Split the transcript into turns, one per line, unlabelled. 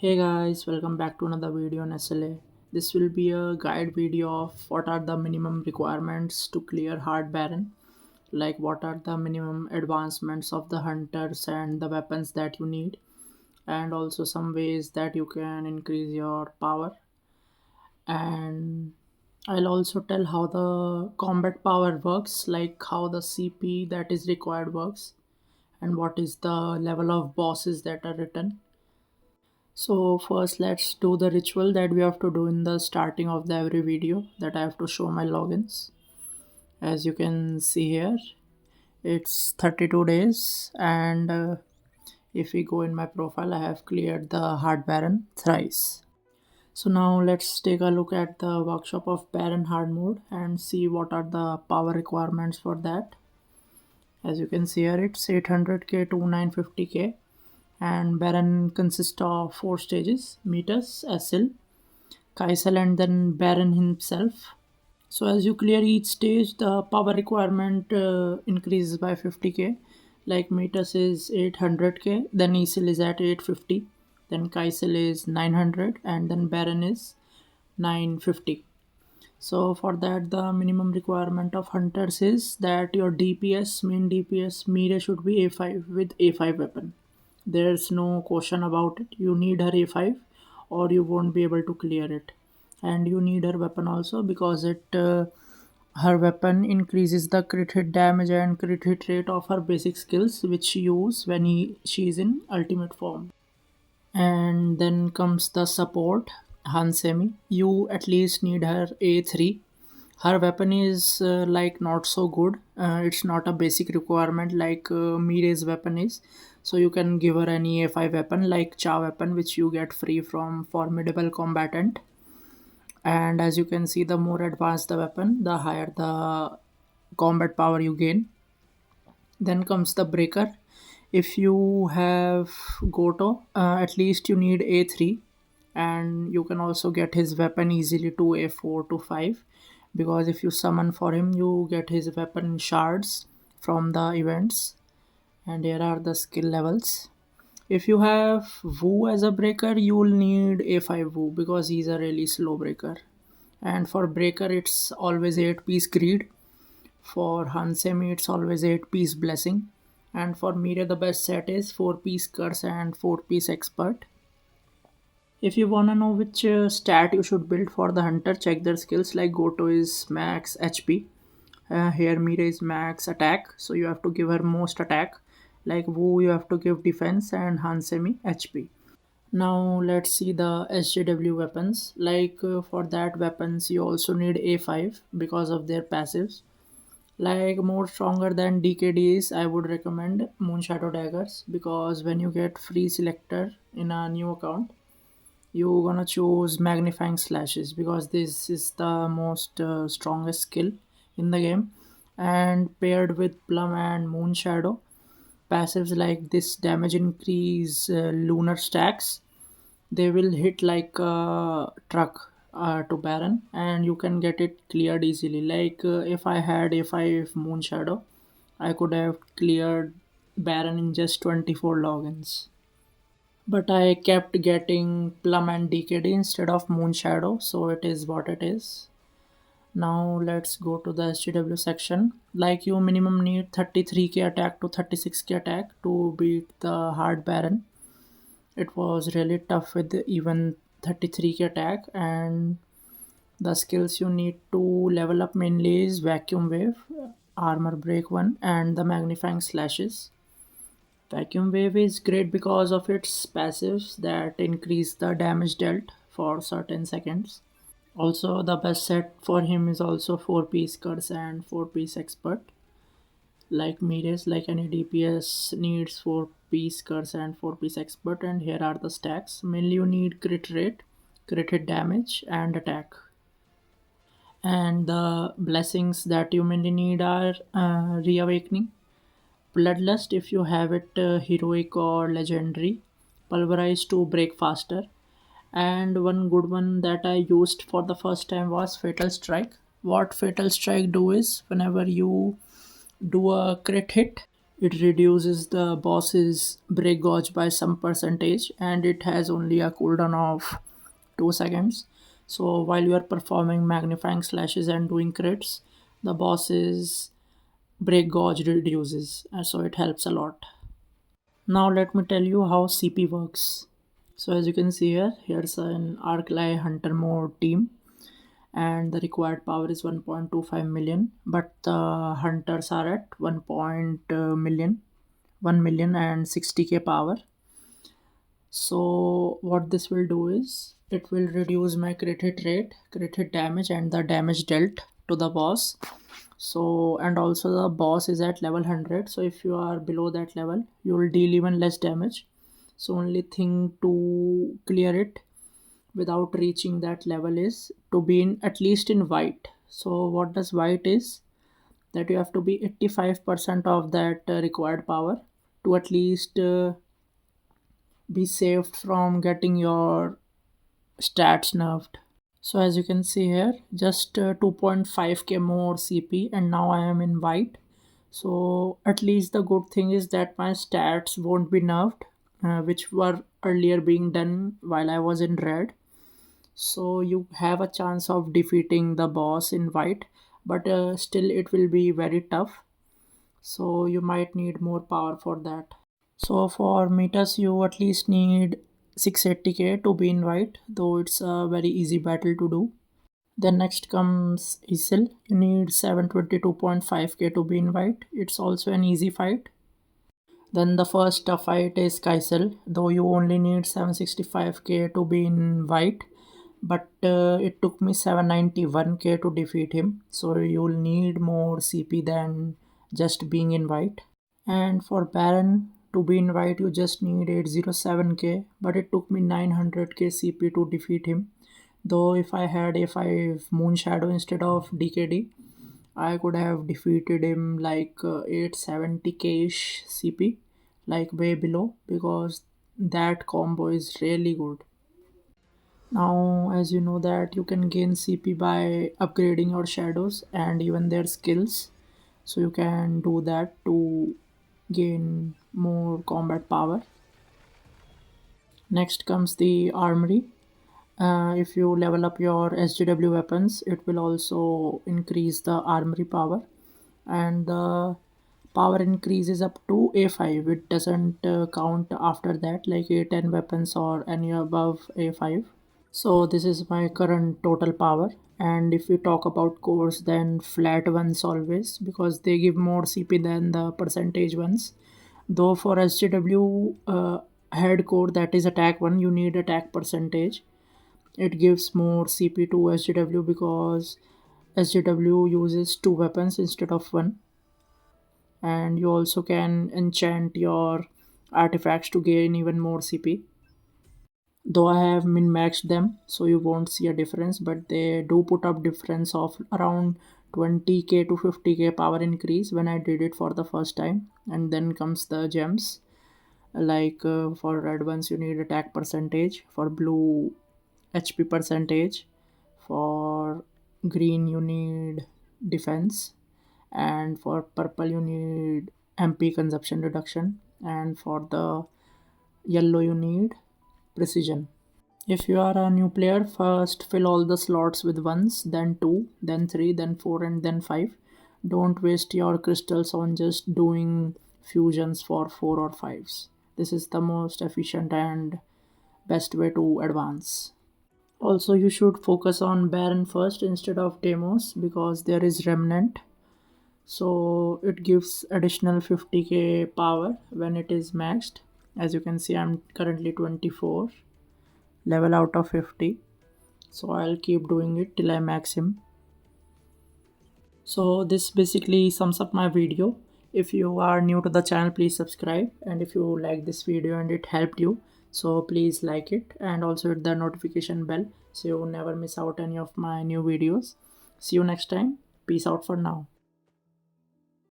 Hey guys, welcome back to another video on SLA. This will be a guide video of what are the minimum requirements to clear hard Baron, like what are the minimum advancements of the hunters and the weapons that you need, and also some ways that you can increase your power. And I'll also tell how the combat power works, like how the CP that is required works, and what is the level of bosses that are written. So first let's do the ritual that we have to do in the starting of the every video that I have to show my logins. As you can see here, it's 32 days and if we go in my profile, I have cleared the hard baron thrice. So now let's take a look at the workshop of baron hard mode and see what are the power requirements for that. As you can see here, it's 800k to 950k and Baron consists of four stages: Metis, Asil, Kaisel, and then Baron himself. So as you clear each stage, the power requirement increases by 50k. Like Metis is 800k, then Isil is at 850, then Kaisel is 900, and then Baron is 950. So for that, the minimum requirement of hunters is that your DPS, main DPS Mire should be A5 with A5 weapon. There's no question about it. You need her A5 or you won't be able to clear it. And you need her weapon also because it her weapon increases the crit hit damage and crit hit rate of her basic skills which she use when she is in ultimate form. And then comes the support Hansemi. You at least need her A3. Her weapon is like not so good. It's not a basic requirement like Mire's weapon is. So you can give her any A5 weapon like Cha weapon which you get free from formidable combatant. And as you can see, the more advanced the weapon, the higher the combat power you gain. Then comes the breaker. If you have Goto, at least you need A3, and you can also get his weapon easily to A4 to 5 because if you summon for him, you get his weapon shards from the events, and here are the skill levels. If you have Wu as a breaker, you will need A5 Wu because he's a really slow breaker. And for breaker, it's always 8 piece greed. For Hansemi, it's always 8 piece blessing. And for Mire, the best set is 4 piece curse and 4 piece expert. If you wanna know which stat you should build for the hunter, check their skills. Like Goto is max HP. Here Mire is max attack, so you have to give her most attack. Like Wu, you have to give defense, and Hansemi HP. Now let's see the SJW weapons. Like for that weapons, you also need A5 because of their passives. Like more stronger than DKDs, I would recommend Moonshadow Daggers because when you get free selector in a new account, you're gonna choose Magnifying Slashes because this is the most strongest skill in the game. And paired with Plum and Moonshadow, passives like this damage increase lunar stacks, they will hit like a truck to Baron and you can get it cleared easily. Like if I had A5 Moonshadow, I could have cleared Baron in just 24 logins. But I kept getting Plum and DKD instead of Moonshadow, so it is what it is. Now let's go to the SGW section. Like you minimum need 33k attack to 36k attack to beat the hard Baron. It was really tough with even 33k attack, and the skills you need to level up mainly is vacuum wave, armor break 1, and the magnifying slashes. Vacuum wave is great because of its passives that increase the damage dealt for certain seconds. Also the best set for him is also 4 piece curse and 4 piece expert. Like Mires, like any DPS needs 4 piece curse and 4 piece expert, and here are the stacks. Mainly you need crit rate, crit hit damage, and attack. And the blessings that you mainly need are reawakening, bloodlust if you have it heroic or legendary, pulverize to break faster, and one good one that I used for the first time was fatal strike. What fatal strike do is whenever you do a crit hit, It reduces the boss's break gauge by some percentage, and it has only a cooldown of 2 seconds. So while you are performing magnifying slashes and doing crits, the boss's break gauge reduces, so it helps a lot. Now let me tell you how CP works. So as you can see here, here's an Arclight Hunter mode team, and the required power is 1.25 million, but the hunters are at 1 million and 60k power. So what this will do is it will reduce my crit hit rate, crit hit damage, and the damage dealt to the boss. So and also the boss is at level 100, so if you are below that level you will deal even less damage. So only thing to clear it without reaching that level is to be in at least in white. So what does white is, that you have to be 85% of that required power to at least be saved from getting your stats nerfed. So as you can see here, just 2.5k more CP, and now I am in white. So at least the good thing is that my stats won't be nerfed, which were earlier being done while I was in red. So you have a chance of defeating the boss in white, but still it will be very tough. So you might need more power for that. So for meters, you at least need 680k to be in white, though it's a very easy battle to do. Then next comes Isil. You need 722.5k to be in white. It's also an easy fight. Then the first fight is Kaisel, though you only need 765k to be in white, but it took me 791k to defeat him. So you'll need more CP than just being in white. And for Baran to be in white, you just need 807k, but it took me 900k CP to defeat him. Though if I had a 5 Moon Shadow instead of DKD, I could have defeated him like 870k ish CP, like way below, because that combo is really good. Now, as you know that you can gain CP by upgrading your shadows and even their skills, so you can do that to gain more combat power. Next comes the armory. If you level up your SGW weapons, it will also increase the armory power, and the power increases up to A5. It doesn't count after that, like A10 weapons or any above A5. So this is my current total power. And if we talk about cores, then flat ones always, because they give more CP than the percentage ones. Though for SJW head core, that is attack one, you need attack percentage. It gives more CP to SJW because SJW uses two weapons instead of one. And you also can enchant your artifacts to gain even more CP. Though I have min maxed them, so you won't see a difference, but they do put up difference of around 20k to 50k power increase when I did it for the first time. And then comes the gems, like for red ones you need attack percentage, for blue HP percentage, for green you need defense, and for purple you need MP consumption reduction, and for the yellow you need precision. If you are a new player, first fill all the slots with ones, then two, then three, then four, and then five. Don't waste your crystals on just doing fusions for four or fives. This is the most efficient and best way to advance. Also, you should focus on Baron first instead of Demos because there is Remnant. So it gives additional 50k power when it is maxed. As you can see, I'm currently 24 level out of 50. So I'll keep doing it till I max him. So this basically sums up my video. If you are new to the channel, please subscribe, and if you like this video and it helped you, so please like it and also hit the notification bell so you never miss out any of my new videos. See you next time. Peace out for now.